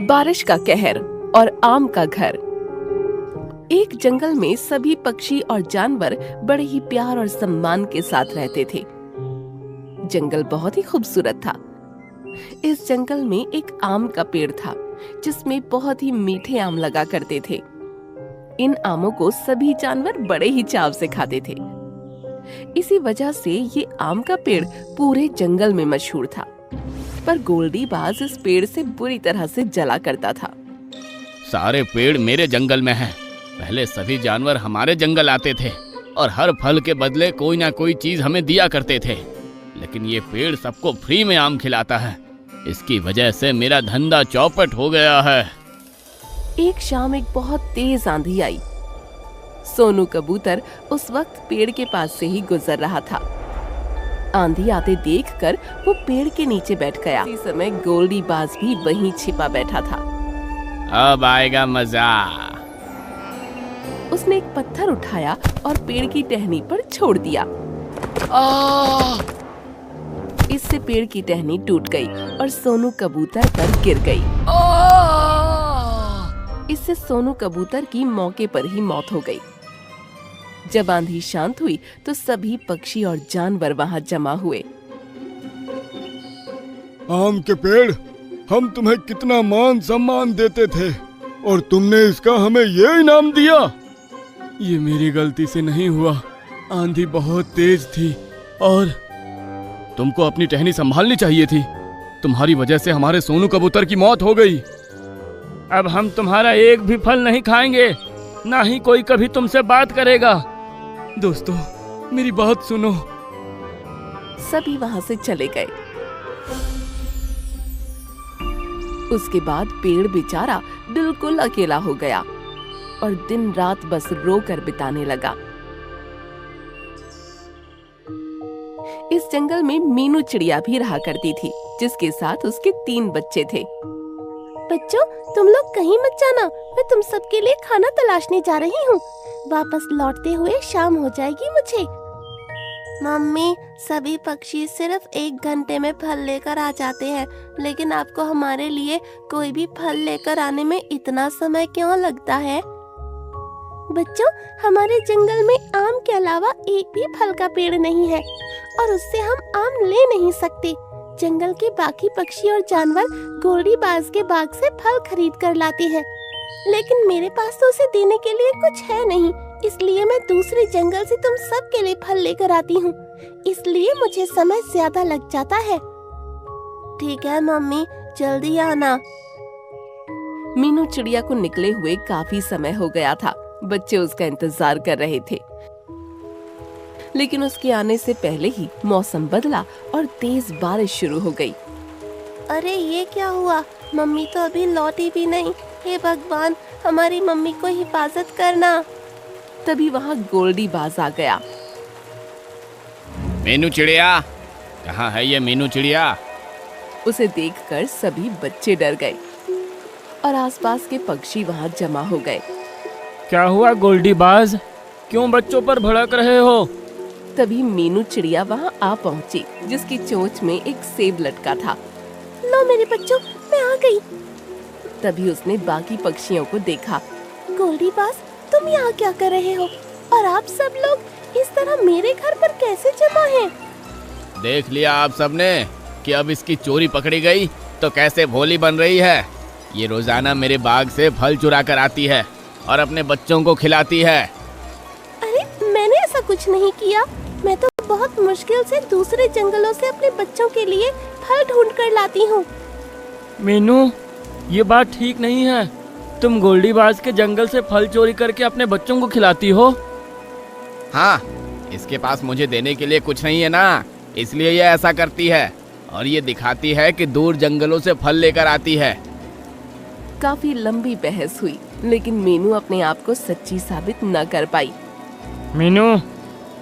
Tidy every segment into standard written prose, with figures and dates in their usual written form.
बारिश का कहर और आम का घर। एक जंगल में सभी पक्षी और जानवर बड़े ही प्यार और सम्मान के साथ रहते थे। जंगल बहुत ही खूबसूरत था। इस जंगल में एक आम का पेड़ था जिसमें बहुत ही मीठे आम लगा करते थे। इन आमों को सभी जानवर बड़े ही चाव से खाते थे। इसी वजह से ये आम का पेड़ पूरे जंगल में मशहूर था। पर गोल्डी बाज इस पेड़ से बुरी तरह से जला करता था। सारे पेड़ मेरे जंगल में हैं। पहले सभी जानवर हमारे जंगल आते थे और हर फल के बदले कोई ना कोई चीज हमें दिया करते थे, लेकिन ये पेड़ सबको फ्री में आम खिलाता है। इसकी वजह से मेरा धंधा चौपट हो गया है। एक शाम एक बहुत तेज आंधी आई। सोनू कबूतर उस वक्त पेड़ के पास से ही गुजर रहा था। आंधी आते देखकर वो पेड़ के नीचे बैठ गया। इसी समय गोल्डी बाज भी वहीं छिपा बैठा था। अब आएगा मजा। उसने एक पत्थर उठाया और पेड़ की टहनी पर छोड़ दिया। इससे पेड़ की टहनी टूट गई और सोनू कबूतर पर गिर गई। इससे सोनू कबूतर की मौके पर ही मौत हो गई। जब आंधी शांत हुई तो सभी पक्षी और जानवर वहां जमा हुए। आम के पेड़, हम तुम्हें कितना मान सम्मान देते थे और तुमने इसका हमें ये इनाम दिया। ये मेरी गलती से नहीं हुआ। आंधी बहुत तेज थी और तुमको अपनी टहनी संभालनी चाहिए थी। तुम्हारी वजह से हमारे सोनू कबूतर की मौत हो गई। अब हम तुम्हारा एक भी फल नहीं खाएंगे, ना ही कोई कभी तुमसे बात करेगा। दोस्तों, मेरी बात सुनो। सभी वहां से चले गए। उसके बाद पेड़ बेचारा बिल्कुल अकेला हो गया और दिन रात बस रोकर बिताने लगा। इस जंगल में मीनू चिड़िया भी रहा करती थी, जिसके साथ उसके 3 बच्चे थे। बच्चों, तुम लोग कहीं मत जाना, मैं तुम सबके लिए खाना तलाशने जा रही हूँ। वापस लौटते हुए शाम हो जाएगी मुझे। मम्मी, सभी पक्षी सिर्फ 1 घंटे में फल लेकर आ जाते हैं, लेकिन आपको हमारे लिए कोई भी फल लेकर आने में इतना समय क्यों लगता है? बच्चों, हमारे जंगल में आम के अलावा एक भी फल का पेड़ नहीं है और उससे हम आम ले नहीं सकते। जंगल के बाकी पक्षी और जानवर गोल्डी बाज के बाग से फल खरीद कर लाते हैं, लेकिन मेरे पास तो उसे देने के लिए कुछ है नहीं, इसलिए मैं दूसरे जंगल से तुम सब के लिए फल लेकर आती हूँ। इसलिए मुझे समय ज्यादा लग जाता है। ठीक है मम्मी, जल्दी आना। मीनू चिड़िया को निकले हुए काफी समय हो गया था। बच्चे उसका इंतजार कर रहे थे, लेकिन उसके आने से पहले ही मौसम बदला और तेज बारिश शुरू हो गई। अरे ये क्या हुआ? मम्मी तो अभी लौटी भी नहीं। हे भगवान, हमारी मम्मी को हिफाजत करना। तभी वहाँ गोल्डी बाज आ गया। मीनू चिड़िया, कहाँ है ये मीनू चिड़िया? उसे देखकर सभी बच्चे डर गए और आसपास के पक्षी वहाँ जमा हो गए। क्या हुआ गोल्डी बाज, क्यों बच्चों पर भड़क रहे हो? तभी मीनू चिड़िया वहाँ आ पहुँची, जिसकी चोंच में एक सेब लटका था। लो मेरे बच्चों, मैं आ गई। तभी उसने बाकी पक्षियों को देखा। गोल्डी बाज, तुम यहाँ क्या कर रहे हो? और आप सब लोग इस तरह मेरे घर पर कैसे जमा हैं? देख लिया आप सबने कि अब इसकी चोरी पकड़ी गई तो कैसे भोली बन रही है। ये रोजाना मेरे बाग से फल चुरा कर आती है और अपने बच्चों को खिलाती है। अरे मैंने ऐसा कुछ नहीं किया। मैं तो बहुत मुश्किल से दूसरे जंगलों से अपने बच्चों के लिए फल ढूंढ कर लाती हूँ। मीनू, ये बात ठीक नहीं है। तुम गोल्डी बाज के जंगल से फल चोरी करके अपने बच्चों को खिलाती हो। हाँ, इसके पास मुझे देने के लिए कुछ नहीं है ना, इसलिए ये ऐसा करती है और ये दिखाती है कि दूर जंगलों से फल लेकर आती है। काफी लंबी बहस हुई, लेकिन मीनू अपने आप को सच्ची साबित न कर पाई। मीनू,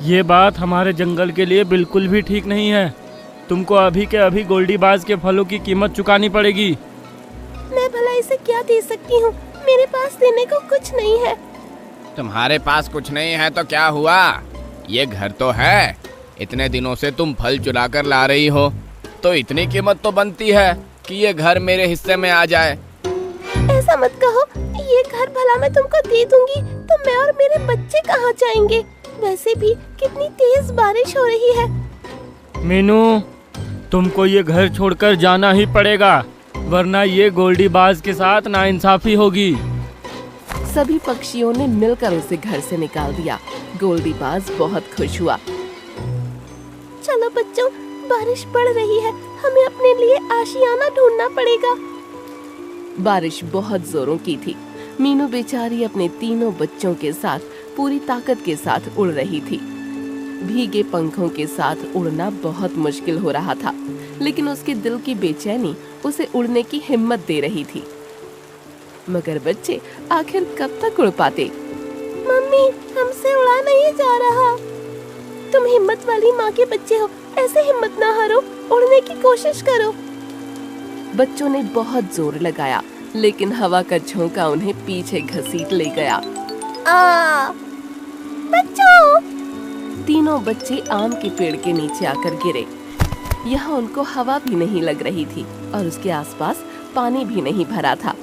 ये बात हमारे जंगल के लिए बिल्कुल भी ठीक नहीं है। तुमको अभी के अभी गोल्डी बाज के फलों की कीमत चुकानी पड़ेगी। मैं भला इसे क्या दे सकती हूँ? मेरे पास देने को कुछ नहीं है। तुम्हारे पास कुछ नहीं है तो क्या हुआ? ये घर तो है। इतने दिनों से तुम फल चुरा कर ला रही हो, तो इतनी कीमत तो बनती है कि ये घर मेरे हिस्से में आ जाए। ऐसा मत कहो। ये घर भला मैं तुमको दे दूंगी तो मैं और मेरे बच्चे कहाँ जाएंगे? वैसे भी कितनी तेज बारिश हो रही है। मीनू, तुमको ये घर छोड़कर जाना ही पड़ेगा, वरना ये गोल्डी बाज के साथ नाइंसाफी होगी। सभी पक्षियों ने मिलकर उसे घर से निकाल दिया। गोल्डी बाज बहुत खुश हुआ। चलो बच्चों, बारिश पड़ रही है, हमें अपने लिए आशियाना ढूंढना पड़ेगा। बारिश बहुत जोरों की थी। मीनू बेचारी अपने तीनों बच्चों के साथ पूरी ताकत के साथ उड़ रही थी। भीगे पंखों के साथ उड़ना बहुत मुश्किल हो रहा था, लेकिन उसके दिल की बेचैनी उसे उड़ने की हिम्मत दे रही थी। मगर बच्चे आखिर कब तक उड़ पाते? मम्मी, हमसे उड़ा नहीं जा रहा। तुम हिम्मत वाली माँ के बच्चे हो, ऐसे हिम्मत ना हारो, उड़ने की कोशिश करो। बच्चों ने बहुत जोर लगाया, लेकिन हवा का झोंका उन्हें पीछे घसीट ले गया। बच्चों! तीनों बच्चे आम के पेड़ के नीचे आकर गिरे। यहाँ उनको हवा भी नहीं लग रही थी और उसके आसपास पानी भी नहीं भरा था।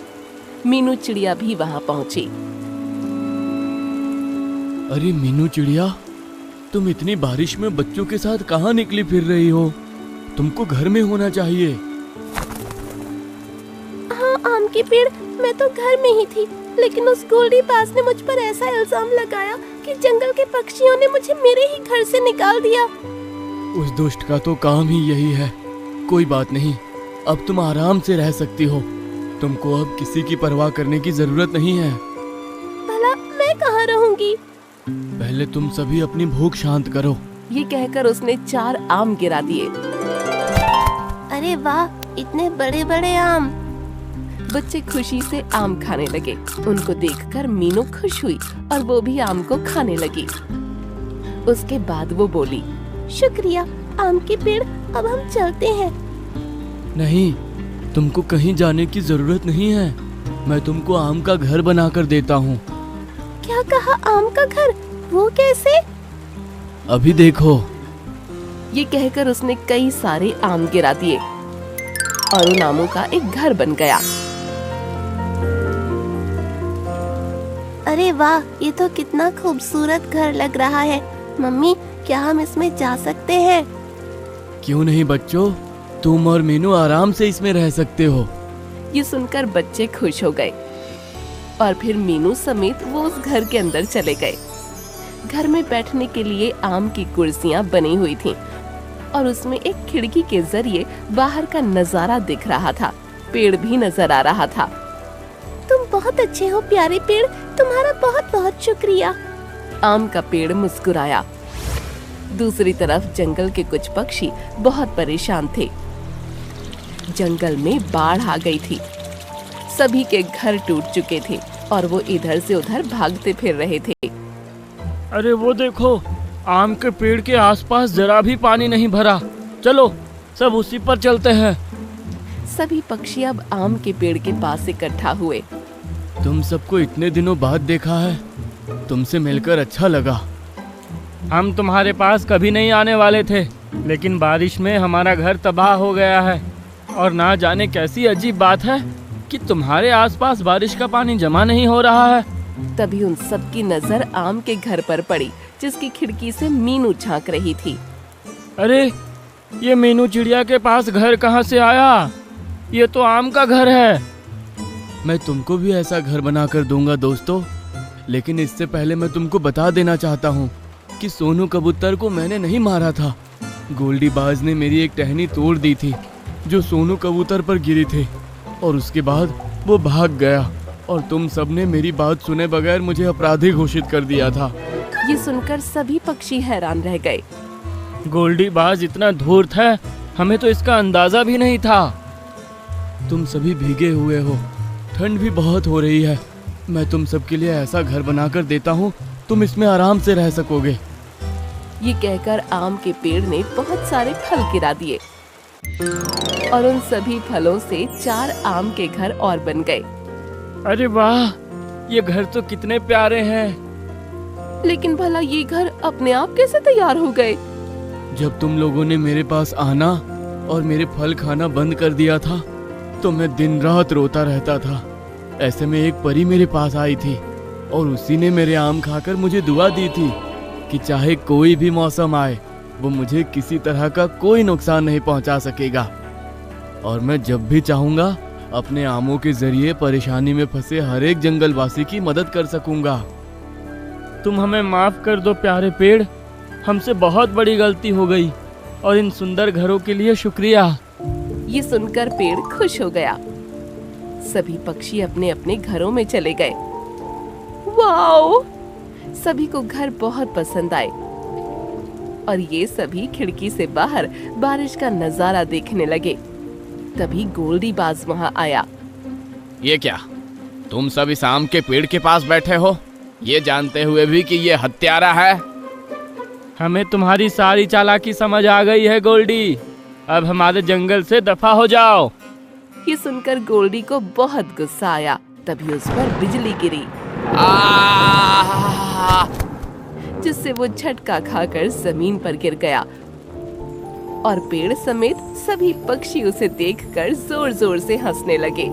मीनू चिड़िया भी वहाँ पहुँची। अरे मीनू चिड़िया, तुम इतनी बारिश में बच्चों के साथ कहाँ निकली फिर रही हो? तुमको घर में होना चाहिए। हाँ आम के पेड़, मैं तो घर में ही थी, लेकिन उस गोल्डी बाज ने मुझ पर ऐसा इल्जाम लगाया कि जंगल के पक्षियों ने मुझे मेरे ही घर से निकाल दिया। उस दुष्ट का तो काम ही यही है। कोई बात नहीं, अब तुम आराम से रह सकती हो। तुमको अब किसी की परवाह करने की जरूरत नहीं है। भला मैं कहाँ रहूंगी? पहले तुम सभी अपनी भूख शांत करो। ये कहकर उसने 4 आम गिरा दिए। अरे वाह, इतने बड़े बड़े आम! बच्चे खुशी से आम खाने लगे। उनको देखकर मीनू खुश हुई और वो भी आम को खाने लगी। उसके बाद वो बोली, शुक्रिया आम के पेड़, अब हम चलते हैं। नहीं, तुमको कहीं जाने की जरूरत नहीं है। मैं तुमको आम का घर बनाकर देता हूँ। क्या कहा? आम का घर? वो कैसे? अभी देखो। ये कहकर उसने कई सारे आम गिरा दिए और उन आमों का एक घर बन गया। अरे वाह, ये तो कितना खूबसूरत घर लग रहा है। मम्मी, क्या हम इसमें जा सकते हैं? क्यों नहीं बच्चों, तुम और मीनू आराम से इसमें रह सकते हो। ये सुनकर बच्चे खुश हो गए और फिर मीनू समेत वो उस घर के अंदर चले गए। घर में बैठने के लिए आम की कुर्सियां बनी हुई थीं और उसमें एक खिड़की के जरिए बाहर का नजारा दिख रहा था। पेड़ भी नजर आ रहा था। तुम बहुत अच्छे हो प्यारे पेड़, तुम्हारा बहुत बहुत शुक्रिया। आम का पेड़ मुस्कुराया। दूसरी तरफ जंगल के कुछ पक्षी बहुत परेशान थे। जंगल में बाढ़ आ गई थी। सभी के घर टूट चुके थे और वो इधर से उधर भागते फिर रहे थे। अरे वो देखो, आम के पेड़ के आसपास जरा भी पानी नहीं भरा। चलो सब उसी पर चलते हैं। सभी पक्षी अब आम के पेड़ के पास इकट्ठा हुए। तुम सबको इतने दिनों बाद देखा है, तुमसे मिलकर अच्छा लगा। हम तुम्हारे पास कभी नहीं आने वाले थे, लेकिन बारिश में हमारा घर तबाह हो गया है। और ना जाने कैसी अजीब बात है कि तुम्हारे आसपास बारिश का पानी जमा नहीं हो रहा है। तभी उन सब की नजर आम के घर पर पड़ी, जिसकी खिड़की से मीनू झांक रही थी। अरे ये मीनू चिड़िया के पास घर कहाँ से आया? ये तो आम का घर है। मैं तुमको भी ऐसा घर बनाकर दूंगा दोस्तों, लेकिन इससे पहले मैं तुमको बता देना चाहता हूँ कि सोनू कबूतर को मैंने नहीं मारा था। गोल्डी बाज ने मेरी एक टहनी तोड़ दी थी जो सोनू कबूतर पर गिरी थी, और उसके बाद वो भाग गया और तुम सबने मेरी बात सुने बगैर मुझे अपराधी घोषित कर दिया था। ये सुनकर सभी पक्षी हैरान रह गए। गोल्डी बाज इतना धूर्त है, हमें तो इसका अंदाजा भी नहीं था। तुम सभी भीगे हुए हो, ठंड भी बहुत हो रही है। मैं तुम सबके लिए ऐसा घर बनाकर देता हूँ, तुम इसमें आराम से रह सकोगे। ये कहकर आम के पेड़ ने बहुत सारे फल गिरा दिए और उन सभी फलों से 4 आम के घर और बन गए। अरे वाह, ये घर तो कितने प्यारे हैं। लेकिन भला ये घर अपने आप कैसे तैयार हो गए? जब तुम लोगों ने मेरे पास आना और मेरे फल खाना बंद कर दिया था, तो मैं दिन रात रोता रहता था। ऐसे में एक परी मेरे पास आई थी और उसी ने मेरे आम खाकर मुझे दुआ दी थी कि चाहे कोई भी मौसम आए वो मुझे किसी तरह का कोई नुकसान नहीं पहुंचा सकेगा और मैं जब भी चाहूंगा अपने आमों के जरिए परेशानी में फंसे हर एक जंगलवासी की मदद कर सकूंगा। तुम हमें माफ कर दो प्यारे पेड़, हमसे बहुत बड़ी गलती हो गई और इन सुंदर घरों के लिए शुक्रिया। ये सुनकर पेड़ खुश हो गया। सभी पक्षी अपने अपने घरों में चले गए। वाओ! सभी को घर बहुत पसंद आए और ये सभी खिड़की से बाहर बारिश का नजारा देखने लगे। तभी गोल्डी बाज वहां आया। ये क्या, तुम सब इस आम के पेड़ के पास बैठे हो, ये जानते हुए भी कि ये हत्यारा है? हमें तुम्हारी सारी चालाकी समझ आ गई है गोल्डी, अब हमारे जंगल से दफा हो जाओ। ये सुनकर गोल्डी को बहुत गुस्सा आया। तभी उस पर बिजली गिरी जिससे वो झटका खाकर जमीन पर गिर गया और पेड़ समेत सभी पक्षी उसे देखकर जोर जोर से हंसने लगे।